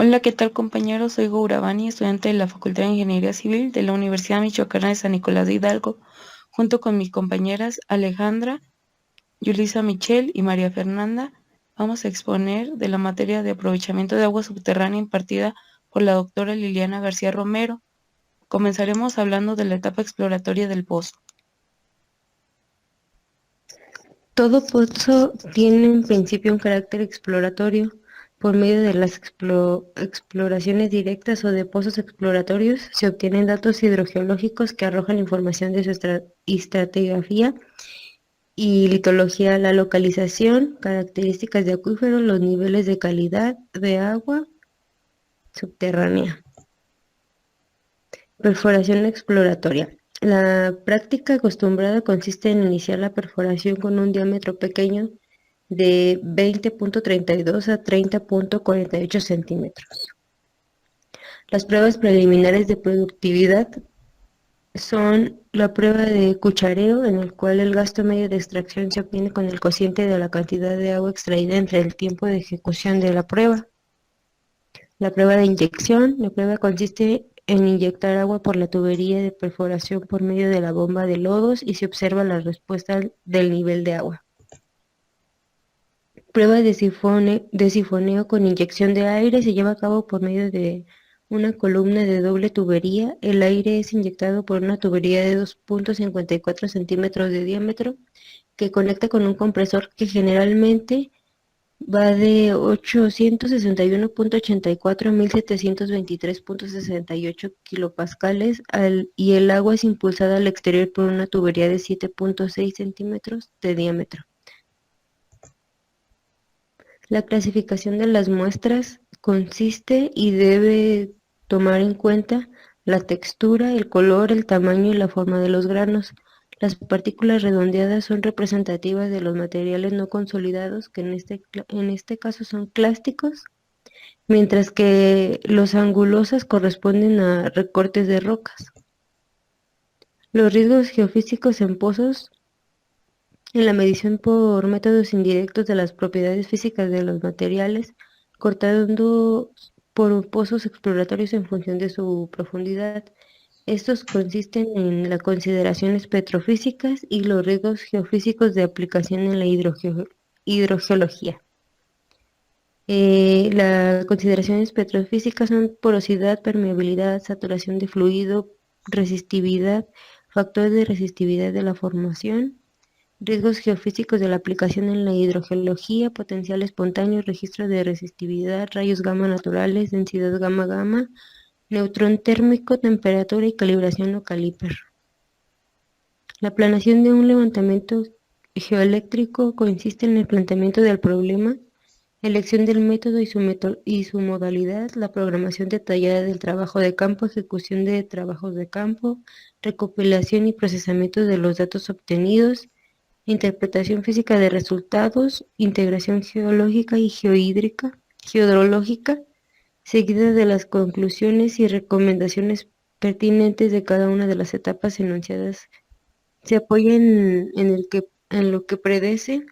Hola, ¿qué tal compañeros? Soy Gouravani, estudiante de la Facultad de Ingeniería Civil de la Universidad Michoacana de San Nicolás de Hidalgo, junto con mis compañeras Alejandra, Yulisa Michel y María Fernanda. Vamos a exponer de la materia de aprovechamiento de agua subterránea impartida por la doctora Liliana García Romero. Comenzaremos hablando de la etapa exploratoria del pozo. Todo pozo tiene en principio un carácter exploratorio. Por medio de las exploraciones directas o de pozos exploratorios se obtienen datos hidrogeológicos que arrojan información de su estratigrafía y litología, la localización, características de acuífero, los niveles de calidad de agua subterránea. Perforación exploratoria. La práctica acostumbrada consiste en iniciar la perforación con un diámetro pequeño de 20.32 a 30.48 centímetros. Las pruebas preliminares de productividad son la prueba de cuchareo, en el cual el gasto medio de extracción se obtiene con el cociente de la cantidad de agua extraída entre el tiempo de ejecución de la prueba. La prueba de inyección. La prueba consiste en inyectar agua por la tubería de perforación por medio de la bomba de lodos y se observa la respuesta del nivel de agua. Prueba de sifoneo con inyección de aire se lleva a cabo por medio de una columna de doble tubería. El aire es inyectado por una tubería de 2.54 centímetros de diámetro que conecta con un compresor que generalmente va de 861.84 a 1723.68 kilopascales y el agua es impulsada al exterior por una tubería de 7.6 centímetros de diámetro. La clasificación de las muestras consiste y debe tomar en cuenta la textura, el color, el tamaño y la forma de los granos. Las partículas redondeadas son representativas de los materiales no consolidados, que en este caso son clásticos, mientras que los angulosas corresponden a recortes de rocas. Los riesgos geofísicos en pozos. En la medición por métodos indirectos de las propiedades físicas de los materiales, cortando por pozos exploratorios en función de su profundidad. Estos consisten en las consideraciones petrofísicas y los riesgos geofísicos de aplicación en la hidrogeología. Las consideraciones petrofísicas son porosidad, permeabilidad, saturación de fluido, resistividad, factores de resistividad de la formación, riesgos geofísicos de la aplicación en la hidrogeología, potencial espontáneo, registro de resistividad, rayos gamma naturales, densidad gamma-gamma, neutrón térmico, temperatura y calibración o caliper. La planeación de un levantamiento geoeléctrico consiste en el planteamiento del problema, elección del método y su modalidad, la programación detallada del trabajo de campo, ejecución de trabajos de campo, recopilación y procesamiento de los datos obtenidos, interpretación física de resultados, integración geológica y geodrológica, seguida de las conclusiones y recomendaciones pertinentes de cada una de las etapas enunciadas. Se apoya en lo que predece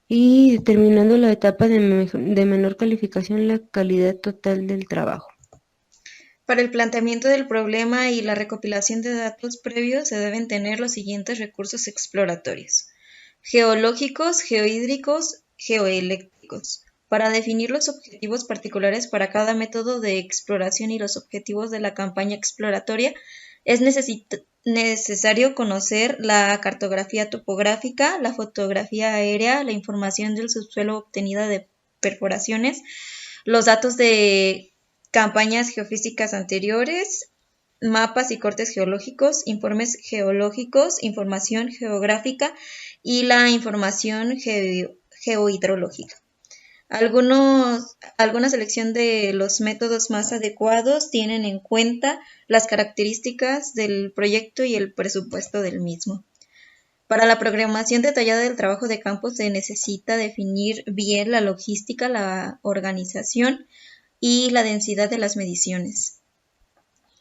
y determinando la etapa de menor calificación, la calidad total del trabajo. Para el planteamiento del problema y la recopilación de datos previos se deben tener los siguientes recursos exploratorios: geológicos, geohídricos, geoeléctricos. Para definir los objetivos particulares para cada método de exploración y los objetivos de la campaña exploratoria, es necesario conocer la cartografía topográfica, la fotografía aérea, la información del subsuelo obtenida de perforaciones, los datos de campañas geofísicas anteriores, mapas y cortes geológicos, informes geológicos, información geográfica y la información geohidrológica. Alguna selección de los métodos más adecuados tienen en cuenta las características del proyecto y el presupuesto del mismo. Para la programación detallada del trabajo de campo se necesita definir bien la logística, la organización y la densidad de las mediciones.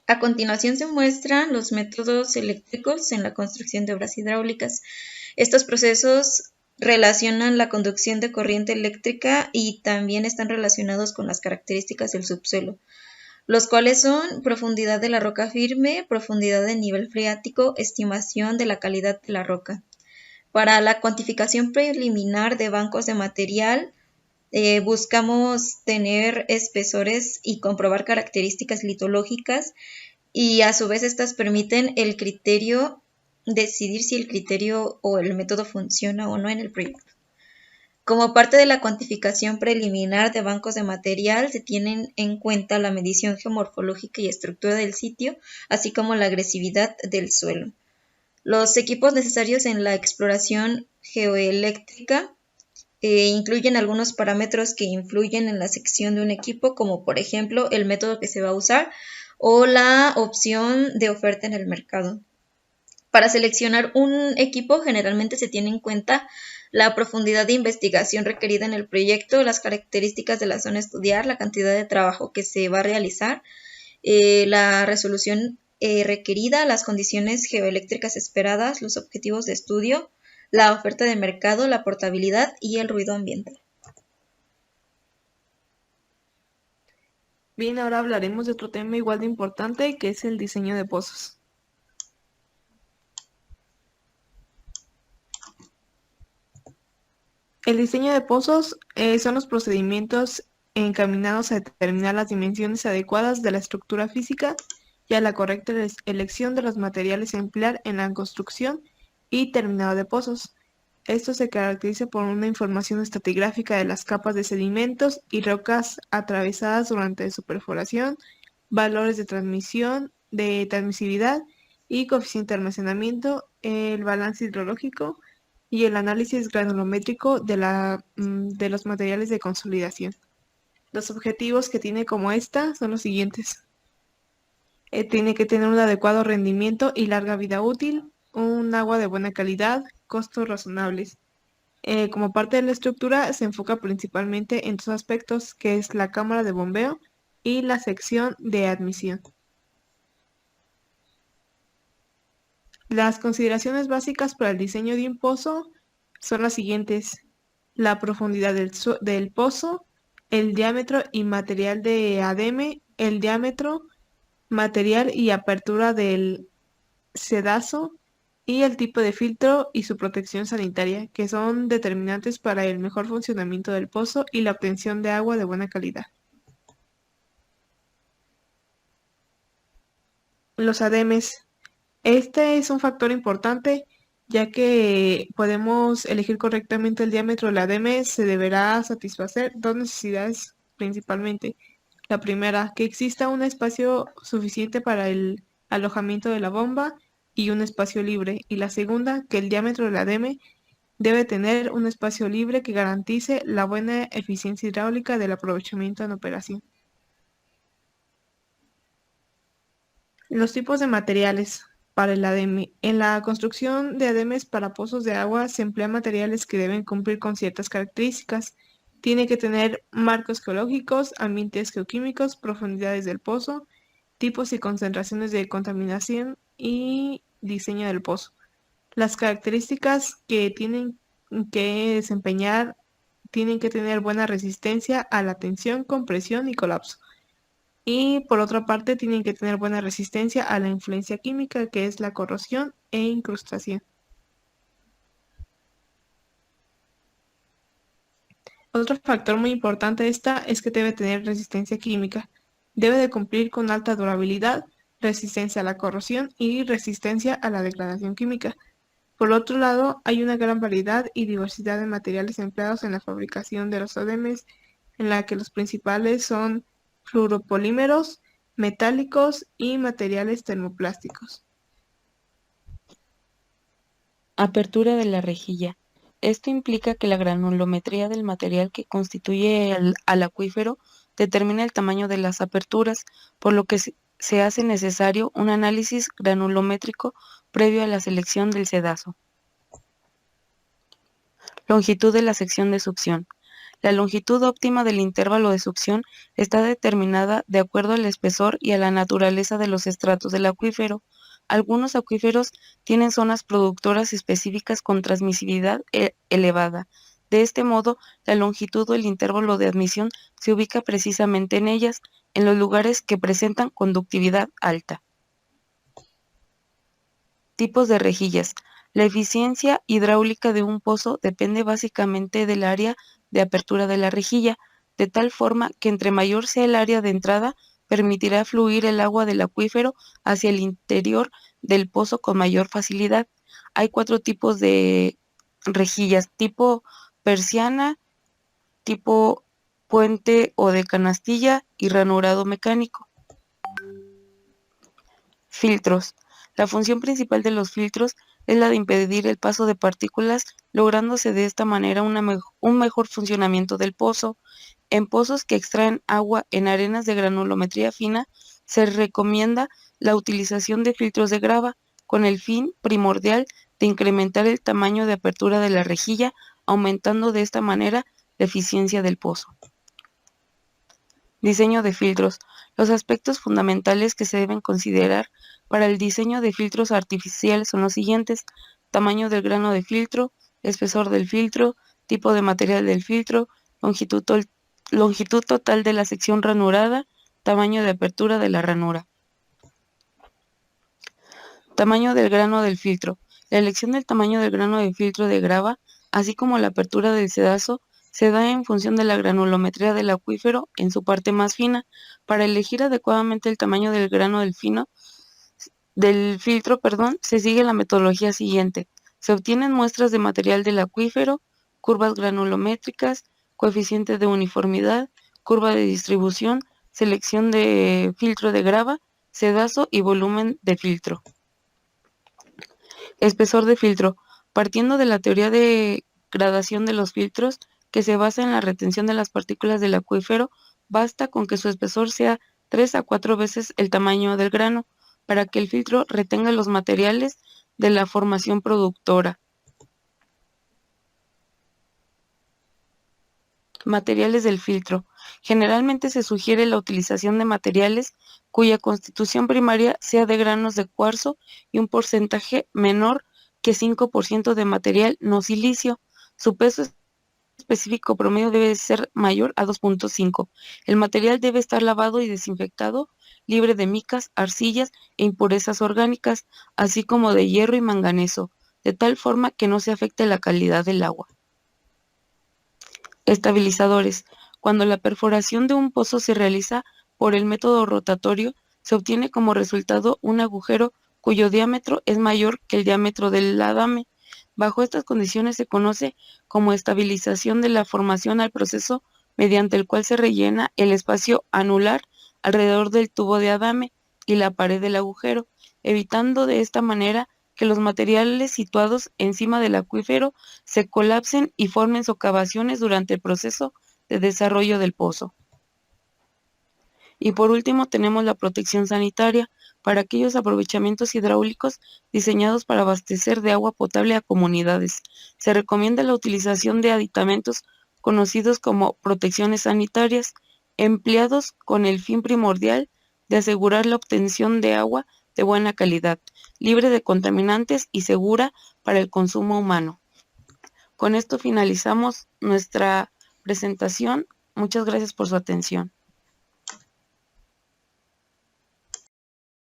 A continuación se muestran los métodos eléctricos en la construcción de obras hidráulicas. Estos procesos relacionan la conducción de corriente eléctrica y también están relacionados con las características del subsuelo, los cuales son profundidad de la roca firme, profundidad del nivel freático, estimación de la calidad de la roca. Para la cuantificación preliminar de bancos de material, buscamos tener espesores y comprobar características litológicas, y a su vez estas permiten decidir si el criterio o el método funciona o no en el proyecto. Como parte de la cuantificación preliminar de bancos de material, se tienen en cuenta la medición geomorfológica y estructura del sitio, así como la agresividad del suelo. Los equipos necesarios en la exploración geoeléctrica incluyen algunos parámetros que influyen en la sección de un equipo, como por ejemplo el método que se va a usar o la opción de oferta en el mercado. Para seleccionar un equipo, generalmente se tiene en cuenta la profundidad de investigación requerida en el proyecto, las características de la zona a estudiar, la cantidad de trabajo que se va a realizar, la resolución requerida, las condiciones geoeléctricas esperadas, los objetivos de estudio, la oferta de mercado, la portabilidad y el ruido ambiental. Bien, ahora hablaremos de otro tema igual de importante, que es el diseño de pozos. El diseño de pozos son los procedimientos encaminados a determinar las dimensiones adecuadas de la estructura física y a la correcta elección de los materiales a emplear en la construcción y terminado de pozos. Esto se caracteriza por una información estratigráfica de las capas de sedimentos y rocas atravesadas durante su perforación, valores de transmisión, de transmisividad y coeficiente de almacenamiento, el balance hidrológico y el análisis granulométrico de los materiales de consolidación. Los objetivos que tiene como esta son los siguientes. Tiene que tener un adecuado rendimiento y larga vida útil, un agua de buena calidad, costos razonables. Como parte de la estructura se enfoca principalmente en dos aspectos, que es la cámara de bombeo y la sección de admisión. Las consideraciones básicas para el diseño de un pozo son las siguientes: la profundidad del pozo, el diámetro y material de ademe, el diámetro, material y apertura del sedazo y el tipo de filtro y su protección sanitaria, que son determinantes para el mejor funcionamiento del pozo y la obtención de agua de buena calidad. Los ademes. Este es un factor importante, ya que podemos elegir correctamente el diámetro del ademe. Se deberá satisfacer dos necesidades principalmente. La primera, que exista un espacio suficiente para el alojamiento de la bomba y un espacio libre. Y la segunda, que el diámetro del ademe debe tener un espacio libre que garantice la buena eficiencia hidráulica del aprovechamiento en operación. Los tipos de materiales para el ademe. En la construcción de ademes para pozos de agua se emplean materiales que deben cumplir con ciertas características. Tiene que tener marcos geológicos, ambientes geoquímicos, profundidades del pozo, tipos y concentraciones de contaminación y diseño del pozo. Las características que tienen que desempeñar tienen que tener buena resistencia a la tensión, compresión y colapso. Y por otra parte tienen que tener buena resistencia a la influencia química, que es la corrosión e incrustación. Otro factor muy importante de esta es que debe tener resistencia química. Debe de cumplir con alta durabilidad, resistencia a la corrosión y resistencia a la degradación química. Por otro lado, hay una gran variedad y diversidad de materiales empleados en la fabricación de los ademes, en la que los principales son fluoropolímeros, metálicos y materiales termoplásticos. Apertura de la rejilla. Esto implica que la granulometría del material que constituye al acuífero determina el tamaño de las aperturas, por lo que se hace necesario un análisis granulométrico previo a la selección del sedazo. Longitud de la sección de succión. La longitud óptima del intervalo de succión está determinada de acuerdo al espesor y a la naturaleza de los estratos del acuífero. Algunos acuíferos tienen zonas productoras específicas con transmisibilidad elevada. De este modo, la longitud o el intervalo de admisión se ubica precisamente en ellas, en los lugares que presentan conductividad alta. Tipos de rejillas. La eficiencia hidráulica de un pozo depende básicamente del área de apertura de la rejilla, de tal forma que entre mayor sea el área de entrada, permitirá fluir el agua del acuífero hacia el interior del pozo con mayor facilidad. Hay 4 tipos de rejillas: tipo persiana, tipo puente o de canastilla y ranurado mecánico. Filtros. La función principal de los filtros es la de impedir el paso de partículas, lográndose de esta manera un mejor funcionamiento del pozo. En pozos que extraen agua en arenas de granulometría fina, se recomienda la utilización de filtros de grava, con el fin primordial de incrementar el tamaño de apertura de la rejilla, aumentando de esta manera la eficiencia del pozo. Diseño de filtros. Los aspectos fundamentales que se deben considerar para el diseño de filtros artificiales son los siguientes: tamaño del grano de filtro, espesor del filtro, tipo de material del filtro, longitud total de la sección ranurada, tamaño de apertura de la ranura. Tamaño del grano del filtro. La elección del tamaño del grano de filtro de grava, así como la apertura del sedazo, se da en función de la granulometría del acuífero en su parte más fina. Para elegir adecuadamente el tamaño del grano del filtro, se sigue la metodología siguiente. Se obtienen muestras de material del acuífero, curvas granulométricas, coeficiente de uniformidad, curva de distribución, selección de filtro de grava, sedazo y volumen de filtro. Espesor de filtro. Partiendo de la teoría de gradación de los filtros, que se basa en la retención de las partículas del acuífero, basta con que su espesor sea 3 a 4 veces el tamaño del grano, para que el filtro retenga los materiales de la formación productora. Materiales del filtro. Generalmente se sugiere la utilización de materiales cuya constitución primaria sea de granos de cuarzo y un porcentaje menor que 5% de material no silicio. Su peso específico promedio debe ser mayor a 2.5. El material debe estar lavado y desinfectado, libre de micas, arcillas e impurezas orgánicas, así como de hierro y manganeso, de tal forma que no se afecte la calidad del agua. Estabilizadores. Cuando la perforación de un pozo se realiza por el método rotatorio, se obtiene como resultado un agujero cuyo diámetro es mayor que el diámetro del adame. Bajo estas condiciones se conoce como estabilización de la formación al proceso mediante el cual se rellena el espacio anular alrededor del tubo de adame y la pared del agujero, evitando de esta manera que los materiales situados encima del acuífero se colapsen y formen socavaciones durante el proceso de desarrollo del pozo. Y por último tenemos la protección sanitaria para aquellos aprovechamientos hidráulicos diseñados para abastecer de agua potable a comunidades. Se recomienda la utilización de aditamentos conocidos como protecciones sanitarias, empleados con el fin primordial de asegurar la obtención de agua de buena calidad, libre de contaminantes y segura para el consumo humano. Con esto finalizamos nuestra presentación. Muchas gracias por su atención.